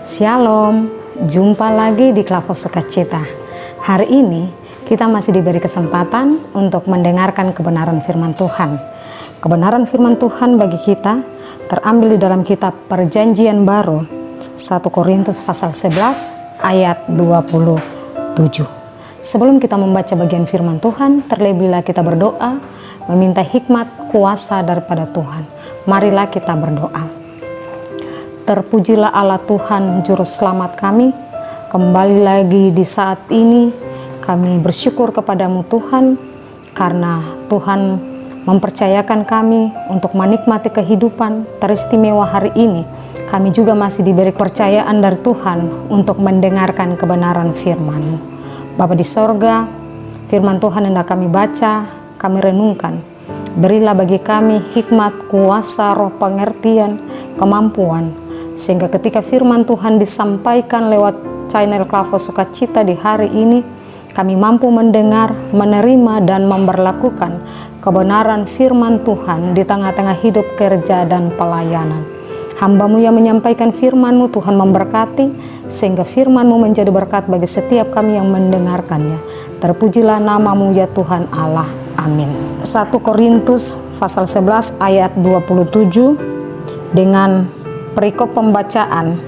Shalom, jumpa lagi di Klavos Sukacita. Hari ini kita masih diberi kesempatan untuk mendengarkan kebenaran firman Tuhan. Kebenaran firman Tuhan bagi kita terambil di dalam kitab Perjanjian Baru 1 Korintus pasal 11 ayat 27. Sebelum kita membaca bagian firman Tuhan, terlebihlah kita berdoa meminta hikmat kuasa daripada Tuhan. Marilah kita berdoa. Terpujilah Allah Tuhan Juru Selamat kami. Kembali lagi di saat ini kami bersyukur kepadamu Tuhan, karena Tuhan mempercayakan kami untuk menikmati kehidupan teristimewa hari ini. Kami juga masih diberi kepercayaan dari Tuhan untuk mendengarkan kebenaran firman-Mu. Bapa di sorga, firman Tuhan hendak kami baca, kami renungkan. Berilah bagi kami hikmat, kuasa, roh pengertian, kemampuan, sehingga ketika firman Tuhan disampaikan lewat channel Klavos Sukacita di hari ini, kami mampu mendengar, menerima, dan memberlakukan kebenaran firman Tuhan di tengah-tengah hidup kerja dan pelayanan. Hamba-Mu yang menyampaikan firman-Mu, Tuhan memberkati, sehingga firman-Mu menjadi berkat bagi setiap kami yang mendengarkannya. Terpujilah nama-Mu ya Tuhan Allah. Amin. 1 Korintus pasal 11 ayat 27 dengan perikop pembacaan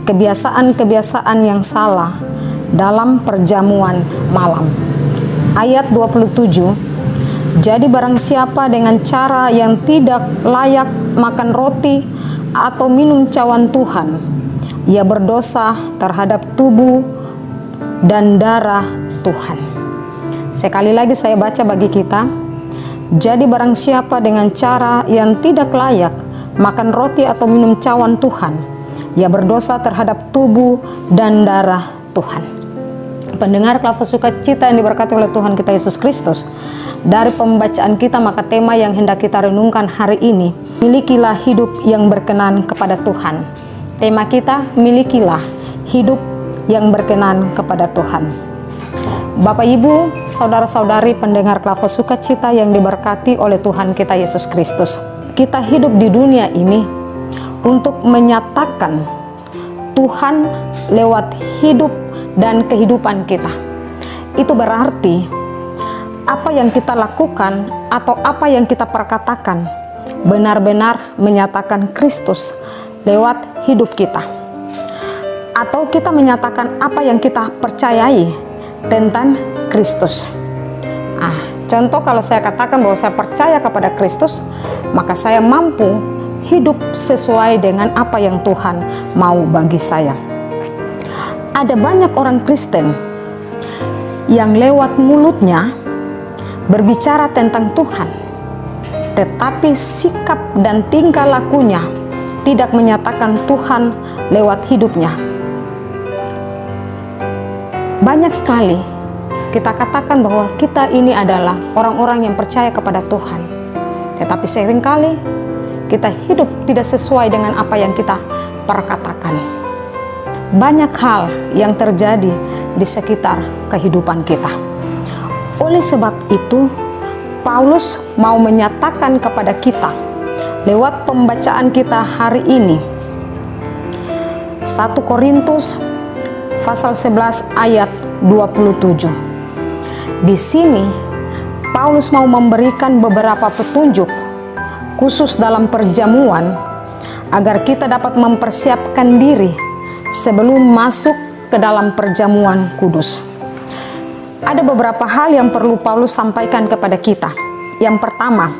kebiasaan-kebiasaan yang salah dalam perjamuan malam. Ayat 27, jadi barang siapa dengan cara yang tidak layak makan roti atau minum cawan Tuhan, ia berdosa terhadap tubuh dan darah Tuhan. Sekali lagi saya baca bagi kita. Jadi barang siapa dengan cara yang tidak layak makan roti atau minum cawan Tuhan, ia berdosa terhadap tubuh dan darah Tuhan. Pendengar Klavos Sukacita yang diberkati oleh Tuhan kita Yesus Kristus, dari pembacaan kita maka tema yang hendak kita renungkan hari ini, milikilah hidup yang berkenan kepada Tuhan. Tema kita, milikilah hidup yang berkenan kepada Tuhan. Bapak, Ibu, saudara-saudari pendengar Klavos Sukacita yang diberkati oleh Tuhan kita Yesus Kristus, kita hidup di dunia ini untuk menyatakan Tuhan lewat hidup dan kehidupan kita. Itu berarti apa yang kita lakukan atau apa yang kita perkatakan benar-benar menyatakan Kristus lewat hidup kita. Atau kita menyatakan apa yang kita percayai tentang Kristus. Contoh, kalau saya katakan bahwa saya percaya kepada Kristus, maka saya mampu hidup sesuai dengan apa yang Tuhan mau bagi saya. Ada banyak orang Kristen yang lewat mulutnya berbicara tentang Tuhan, tetapi sikap dan tingkah lakunya tidak menyatakan Tuhan lewat hidupnya. Banyak sekali kita katakan bahwa kita ini adalah orang-orang yang percaya kepada Tuhan, tetapi seringkali kita hidup tidak sesuai dengan apa yang kita perkatakan. Banyak hal yang terjadi di sekitar kehidupan kita. Oleh sebab itu, Paulus mau menyatakan kepada kita lewat pembacaan kita hari ini, 1 Korintus pasal 11 ayat 27. Di sini Paulus mau memberikan beberapa petunjuk khusus dalam perjamuan agar kita dapat mempersiapkan diri sebelum masuk ke dalam perjamuan kudus. Ada beberapa hal yang perlu Paulus sampaikan kepada kita. Yang pertama,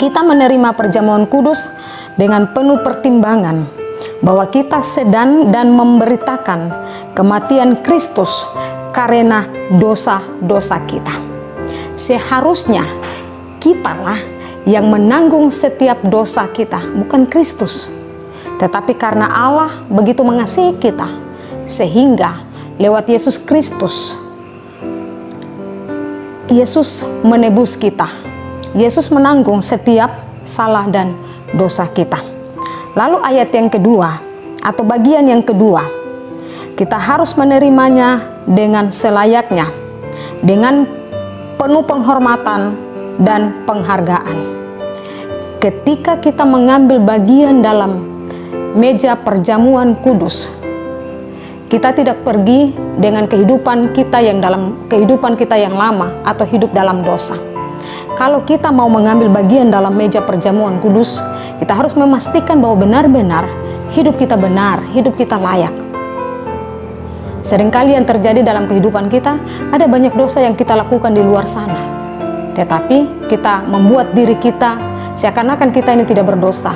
kita menerima perjamuan kudus dengan penuh pertimbangan bahwa kita sedang dan memberitakan kematian Kristus karena dosa-dosa kita. Seharusnya kitalah yang menanggung setiap dosa kita, bukan Kristus. Tetapi karena Allah begitu mengasihi kita, sehingga lewat Yesus Kristus, Yesus menebus kita. Yesus menanggung setiap salah dan dosa kita. Lalu ayat yang kedua, atau bagian yang kedua, kita harus menerimanya dengan selayaknya, dengan penuh penghormatan dan penghargaan. Ketika kita mengambil bagian dalam meja perjamuan kudus, Kita tidak pergi dengan kehidupan kita yang lama atau hidup dalam dosa. Kalau kita mau mengambil bagian dalam meja perjamuan kudus, kita harus memastikan bahwa benar-benar hidup kita benar, hidup kita layak. Seringkali yang terjadi dalam kehidupan kita, ada banyak dosa yang kita lakukan di luar sana. Tetapi kita membuat diri kita seakan-akan kita ini tidak berdosa.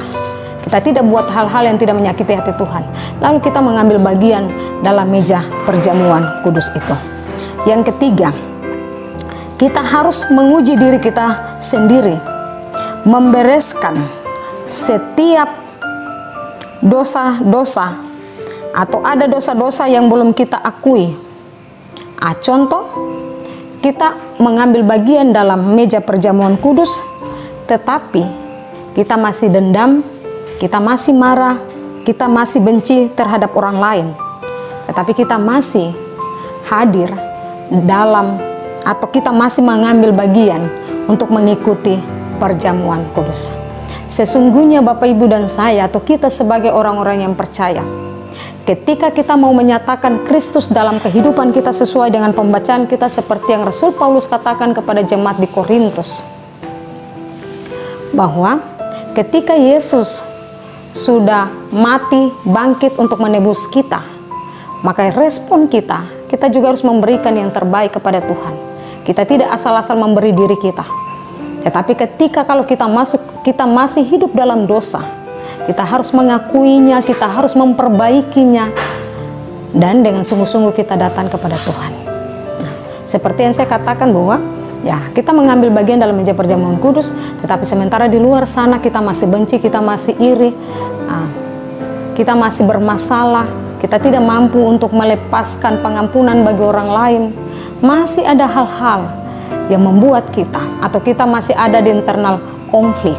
Kita tidak buat hal-hal yang tidak menyakiti hati Tuhan. Lalu kita mengambil bagian dalam meja perjamuan kudus itu. Yang ketiga, kita harus menguji diri kita sendiri, membereskan setiap dosa-dosa atau ada dosa-dosa yang belum kita akui. Contoh, kita mengambil bagian dalam meja perjamuan kudus, tetapi kita masih dendam, kita masih marah, kita masih benci terhadap orang lain, tetapi kita masih hadir dalam atau kita masih mengambil bagian untuk mengikuti perjamuan kudus. Sesungguhnya Bapak, Ibu, dan saya atau kita sebagai orang-orang yang percaya, ketika kita mau menyatakan Kristus dalam kehidupan kita sesuai dengan pembacaan kita seperti yang Rasul Paulus katakan kepada jemaat di Korintus, bahwa ketika Yesus sudah mati, bangkit untuk menebus kita, maka respon kita juga harus memberikan yang terbaik kepada Tuhan. Kita tidak asal-asal memberi diri kita. Tetapi ketika kalau kita masih hidup dalam dosa, kita harus mengakuinya, kita harus memperbaikinya, dan dengan sungguh-sungguh kita datang kepada Tuhan. Nah, seperti yang saya katakan bahwa kita mengambil bagian dalam meja perjamuan kudus, tetapi sementara di luar sana kita masih benci, kita masih iri, kita masih bermasalah, kita tidak mampu untuk melepaskan pengampunan bagi orang lain. Masih ada hal-hal yang membuat kita atau kita masih ada di internal konflik,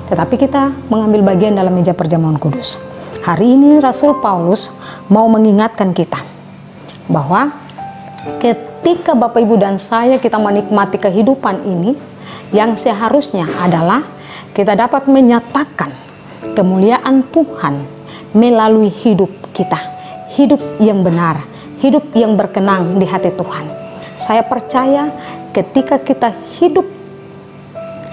tetapi kita mengambil bagian dalam meja perjamuan kudus. Hari ini Rasul Paulus mau mengingatkan kita bahwa ketika Bapak, Ibu, dan saya kita menikmati kehidupan ini, yang seharusnya adalah kita dapat menyatakan kemuliaan Tuhan melalui hidup kita, hidup yang benar, hidup yang berkenan di hati Tuhan. Saya percaya ketika kita hidup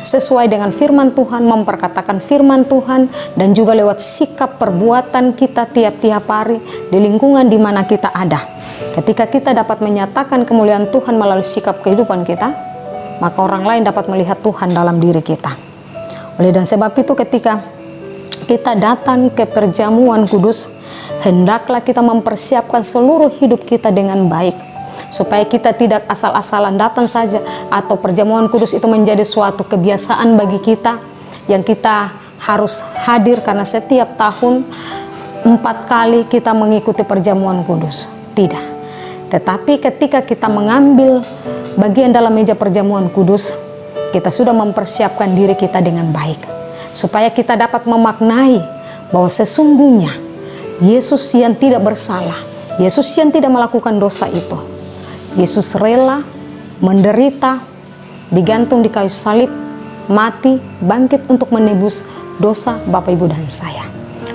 sesuai dengan firman Tuhan, memperkatakan firman Tuhan, dan juga lewat sikap perbuatan kita tiap-tiap hari di lingkungan di mana kita ada, ketika kita dapat menyatakan kemuliaan Tuhan melalui sikap kehidupan kita, maka orang lain dapat melihat Tuhan dalam diri kita. Oleh dan sebab itu, ketika kita datang ke perjamuan kudus, hendaklah kita mempersiapkan seluruh hidup kita dengan baik, supaya kita tidak asal-asalan datang saja, atau perjamuan kudus itu menjadi suatu kebiasaan bagi kita yang kita harus hadir karena setiap tahun 4 kali kita mengikuti perjamuan kudus. Tidak. Tetapi ketika kita mengambil bagian dalam meja perjamuan kudus, kita sudah mempersiapkan diri kita dengan baik, supaya kita dapat memaknai bahwa sesungguhnya Yesus yang tidak bersalah, Yesus yang tidak melakukan dosa itu, Yesus rela menderita, digantung di kayu salib, mati, bangkit untuk menebus dosa Bapak, Ibu, dan saya.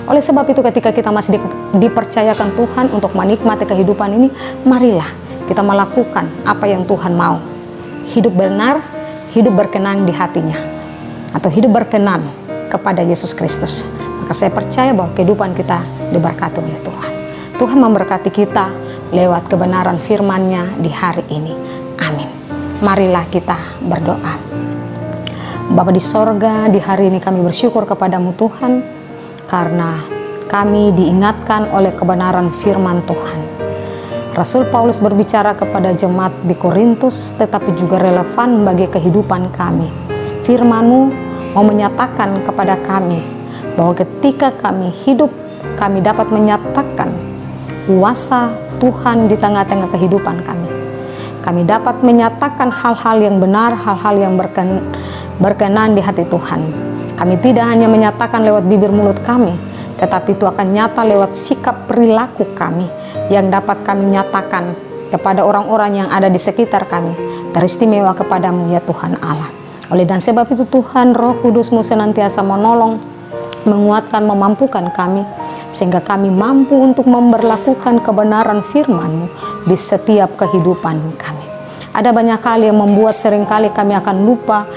Oleh sebab itu, ketika kita masih dipercayakan Tuhan untuk menikmati kehidupan ini, marilah kita melakukan apa yang Tuhan mau. Hidup benar, hidup berkenan di hatinya, atau hidup berkenan kepada Yesus Kristus. Maka saya percaya bahwa kehidupan kita diberkati oleh Tuhan. Tuhan memberkati kita lewat kebenaran firman-Nya di hari ini. Amin. Marilah kita berdoa. Bapa di sorga, di hari ini kami bersyukur kepadamu Tuhan, karena kami diingatkan oleh kebenaran firman Tuhan. Rasul Paulus berbicara kepada jemaat di Korintus, tetapi juga relevan bagi kehidupan kami. Firman-Mu mau menyatakan kepada kami bahwa ketika kami hidup, kami dapat menyatakan kuasa Tuhan di tengah-tengah kehidupan kami. Kami dapat menyatakan hal-hal yang benar, hal-hal yang berkenan di hati Tuhan. Kami tidak hanya menyatakan lewat bibir mulut kami, tetapi itu akan nyata lewat sikap perilaku kami yang dapat kami nyatakan kepada orang-orang yang ada di sekitar kami, teristimewa kepadamu ya Tuhan Allah. Oleh dan sebab itu Tuhan, Roh Kudus-Mu senantiasa menolong, menguatkan, memampukan kami, sehingga kami mampu untuk memberlakukan kebenaran firman-Mu di setiap kehidupan kami. Ada banyak hal yang membuat seringkali kami akan lupa,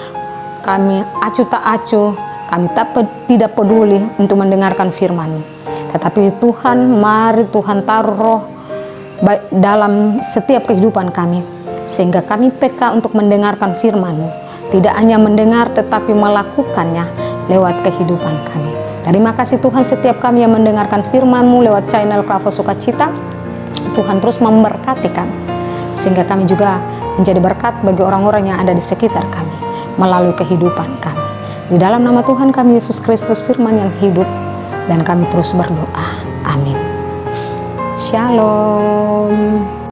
kami acuh tak acuh, kami tidak peduli untuk mendengarkan firman-Mu. Tetapi Tuhan, mari Tuhan taruh roh dalam setiap kehidupan kami, sehingga kami peka untuk mendengarkan firman-Mu. Tidak hanya mendengar tetapi melakukannya lewat kehidupan kami. Terima kasih Tuhan, setiap kami yang mendengarkan firman-Mu lewat channel Klavo Sukacita, Tuhan terus memberkati kami, sehingga kami juga menjadi berkat bagi orang-orang yang ada di sekitar kami melalui kehidupan kami. Di dalam nama Tuhan kami Yesus Kristus firman yang hidup, dan kami terus berdoa. Amin. Shalom.